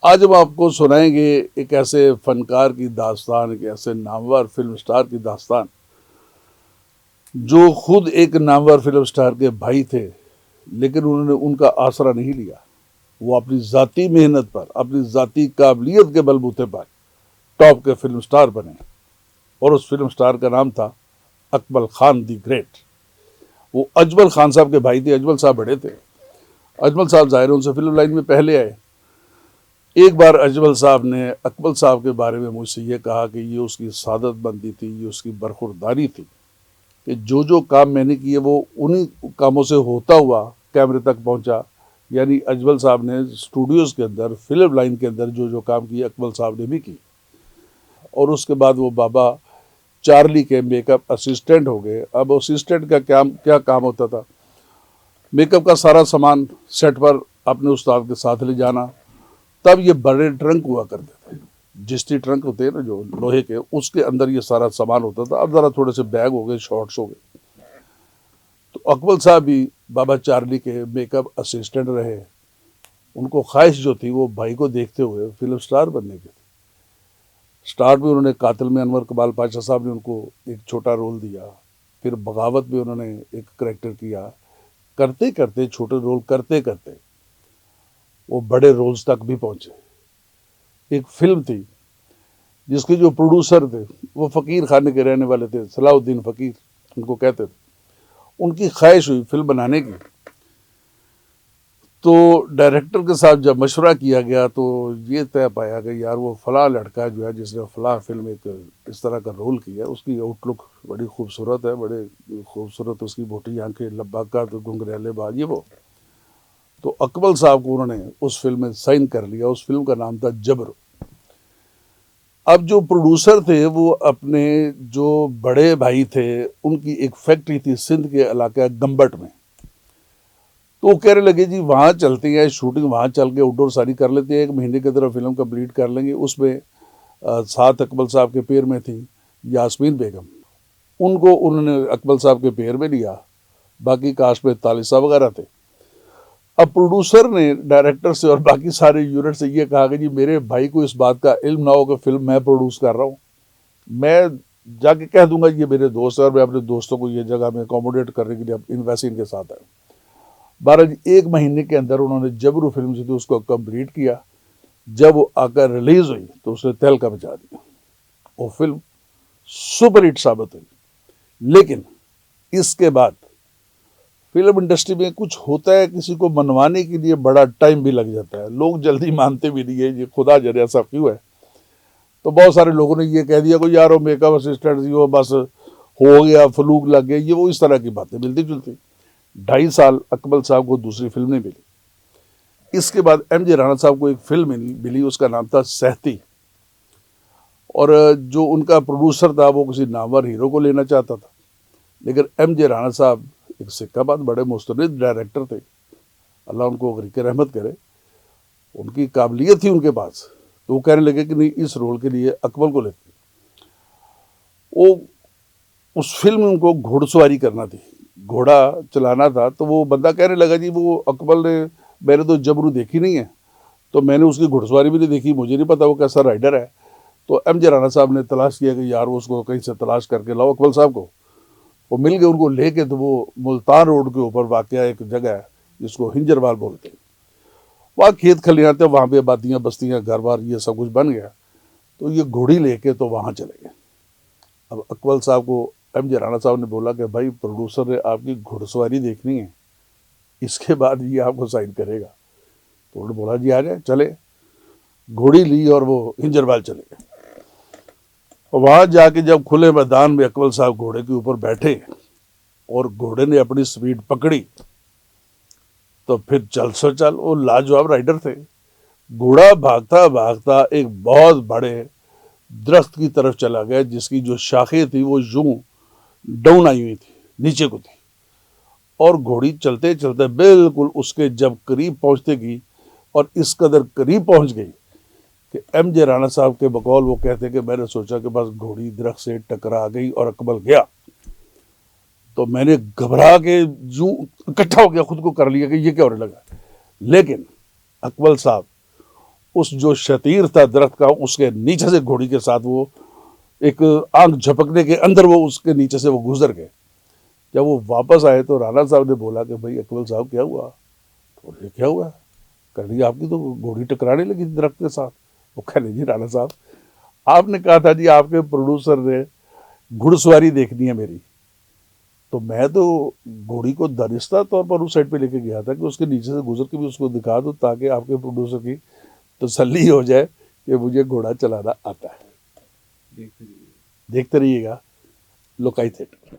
आज हम आपको सुनाएंगे एक ऐसे फनकार की दास्तान, एक ऐसे नामवर फिल्म स्टार की दास्तान जो खुद एक नामवर फिल्म स्टार के भाई थे, लेकिन उन्होंने उनका आसरा नहीं लिया। वो अपनी ज़ाती मेहनत पर, अपनी ज़ाती काबिलियत के बलबूते पर टॉप के फिल्म स्टार बने, और उस फिल्म स्टार का नाम था अकमल खान दी ग्रेट। वो अजमल खान साहब के भाई थे। अजमल साहब बड़े थे। अजमल साहब ज़ाहिर उनसे फिल्म लाइन में पहले आए। एक बार अजमल साहब ने अकमल साहब के बारे में मुझसे ये कहा कि ये उसकी सादत बंदी थी, ये उसकी बरखुरदारी थी कि जो काम मैंने किए वो उन्हीं कामों से होता हुआ कैमरे तक पहुंचा। यानी अजमल साहब ने स्टूडियोज़ के अंदर, फिल्म लाइन के अंदर जो काम किए अकमल साहब ने भी की। और उसके बाद वो बाबा चार्ली के मेकअप असिस्टेंट हो गए। अब असिस्टेंट का क्या काम होता था? मेकअप का सारा सामान सेट पर अपने उस्ताद के साथ ले जाना। तब ये बड़े ट्रंक हुआ करते थे, जिस्टी ट्रंक होते हैं ना जो लोहे के, उसके अंदर ये सारा सामान होता था। अब ज़रा थोड़े से बैग हो गए, शॉर्ट्स हो गए। तो अकमल साहब भी बाबा चार्ली के मेकअप असिस्टेंट रहे। उनको ख्वाहिश जो थी वो भाई को देखते हुए फिल्म स्टार बनने की थी। स्टार्ट में उन्होंने कातिल में अनवर कमाल पाशा साहब ने उनको एक छोटा रोल दिया। फिर बगावत में उन्होंने एक करेक्टर किया। करते करते, छोटे रोल करते करते वो बड़े रोल्स तक भी पहुंचे। एक फिल्म थी जिसके जो प्रोड्यूसर थे वो फ़कीर खाने के रहने वाले थे, सलाउद्दीन फ़कीर उनको कहते थे। उनकी ख्वाहिश हुई फिल्म बनाने की। तो डायरेक्टर के साथ जब मशवरा किया गया तो ये तय पाया कि यार वो फ़लाँ लड़का जो है जिसने फ़लाँ फिल्म एक इस तरह का रोल किया, उसकी आउटलुक बड़ी खूबसूरत है, बड़े खूबसूरत उसकी मोटी आंखें, लब्बाका तो घुंघरैले बाल, ये वो। तो अकमल साहब को उन्होंने उस फिल्म में साइन कर लिया। उस फिल्म का नाम था जबर। अब जो प्रोड्यूसर थे वो अपने जो बड़े भाई थे उनकी एक फैक्ट्री थी सिंध के इलाके गंबट में। तो वो कहने लगे जी वहाँ चलते हैं, शूटिंग वहाँ चल के आउटडोर सारी कर लेते हैं, 1 महीने की तरफ फिल्म कंप्लीट कर लेंगे। उसमें साथ अकमल साहब के पेयर में थी यास्मीन बेगम। उनको उन्होंने अकमल साहब के पेयर में लिया। बाकी कास्ट में तालिसा वगैरह थे। अब प्रोड्यूसर ने डायरेक्टर से और बाकी सारे यूनिट से ये कहा कि जी मेरे भाई को इस बात का इल्म ना हो कि फिल्म मैं प्रोड्यूस कर रहा हूँ। मैं जाके कह दूंगा ये मेरे दोस्त है और मैं अपने दोस्तों को ये जगह में अकोमोडेट करने के लिए अब वैसे इनके साथ आया। 1 महीने के अंदर उन्होंने जबरू फिल्म जो थी उसको कंप्लीट किया। जब वो आकर रिलीज हुई तो उसने तहलका मचा दिया। वो फिल्म सुपर हिट साबित हुई। लेकिन इसके बाद फिल्म इंडस्ट्री में कुछ होता है, किसी को मनवाने के लिए बड़ा टाइम भी लग जाता है। लोग जल्दी मानते भी नहीं है, ये खुदा जाने ऐसा क्यों है। तो बहुत सारे लोगों ने ये कह दिया कि यार वो मेकअप असिस्टेंट थी, वो बस हो गया, फ्लूक लग गया, ये वो इस तरह की बातें मिलती जुलती। 2.5 साल अकमल साहब को दूसरी फिल्म नहीं मिली। इसके बाद MJ राणा साहब को एक फिल्म मिली, उसका नाम था सहती। और जो उनका प्रोड्यूसर था वो किसी नामवर हीरो को लेना चाहता था, लेकिन MJ राणा साहब एक सिक्काबाद बड़े मुस्तनिद डायरेक्टर थे, अल्लाह उनको गरीक रहमत करे। उनकी काबिलियत थी उनके पास। तो वो कहने लगे कि नहीं, इस रोल के लिए अकमल को लेते। वो उस फिल्म में उनको घोड़सवारी करना थी, घोड़ा चलाना था। तो वो बंदा कहने लगा जी वो अकमल ने, मैंने तो जबरू देखी नहीं है, तो मैंने उसकी घुड़सवारी भी नहीं देखी, मुझे नहीं पता वो कैसा राइडर है। तो MJ राणा साहब ने तलाश किया कि यार वो उसको कहीं से तलाश करके लाओ अकमल साहब को। वो मिल गए, उनको लेके। तो वो मुल्तान रोड के ऊपर वाक़या एक जगह है जिसको हिंजरवाल बोलते हैं। वहाँ खेत खलियान थे, वहाँ पे आबादियाँ, बस्तियाँ, घर बार, ये सब कुछ बन गया। तो ये घोड़ी लेके तो वहाँ चले गए। अब अकमल साहब को MJ राणा साहब ने बोला कि भाई प्रोड्यूसर ने आपकी घुड़सवारी देखनी है, इसके बाद ये आपको साइन करेगा। तो उन्होंने बोला जी आ जाए, चले। घोड़ी ली और वो हिंजरवाल चले गए। वहाँ जाके जब खुले मैदान में अकमल साहब घोड़े के ऊपर बैठे और घोड़े ने अपनी स्पीड पकड़ी, तो फिर चल सो चल। वो लाजवाब राइडर थे। घोड़ा भागता भागता एक बहुत बड़े दरख्त की तरफ चला गया, जिसकी जो शाखें थी वो यूं डाउन आई हुई थी, नीचे को थी। और घोड़ी चलते चलते बिल्कुल उसके जब करीब पहुंचते गई, और इस कदर करीब पहुंच गई कि MJ राणा साहब के बकौल वो कहते कि मैंने सोचा कि बस घोड़ी दरख्त से टकरा गई और अकमल गया। तो मैंने घबरा के यूं इकट्ठा हो गया, खुद को कर लिया कि ये क्या होने लगा। लेकिन अकमल साहब उस जो शतीर था दरख्त का, उसके नीचे से घोड़ी के साथ वो एक आंख झपकने के अंदर वो उसके नीचे से वो गुजर गए। जब वो वापस आए तो राणा साहब ने बोला कि भाई अकबर साहब क्या हुआ? तो बोले क्या हुआ? कह रही आपकी तो घोड़ी टकराने लगी थी दरख्त के साथ। वो कह रही जी राणा साहब, आपने कहा था जी आपके प्रोड्यूसर ने घुड़सवारी देखनी है मेरी, तो मैं तो घोड़ी को दानिस्ता तौर पर उस साइड पे लेके गया था कि उसके नीचे से गुजर के भी उसको दिखा दूं, ताकि आपके प्रोड्यूसर की तसल्ली हो जाए कि मुझे घोड़ा चलाना आता है। देखते रहिएगा लोकाई थिएटर।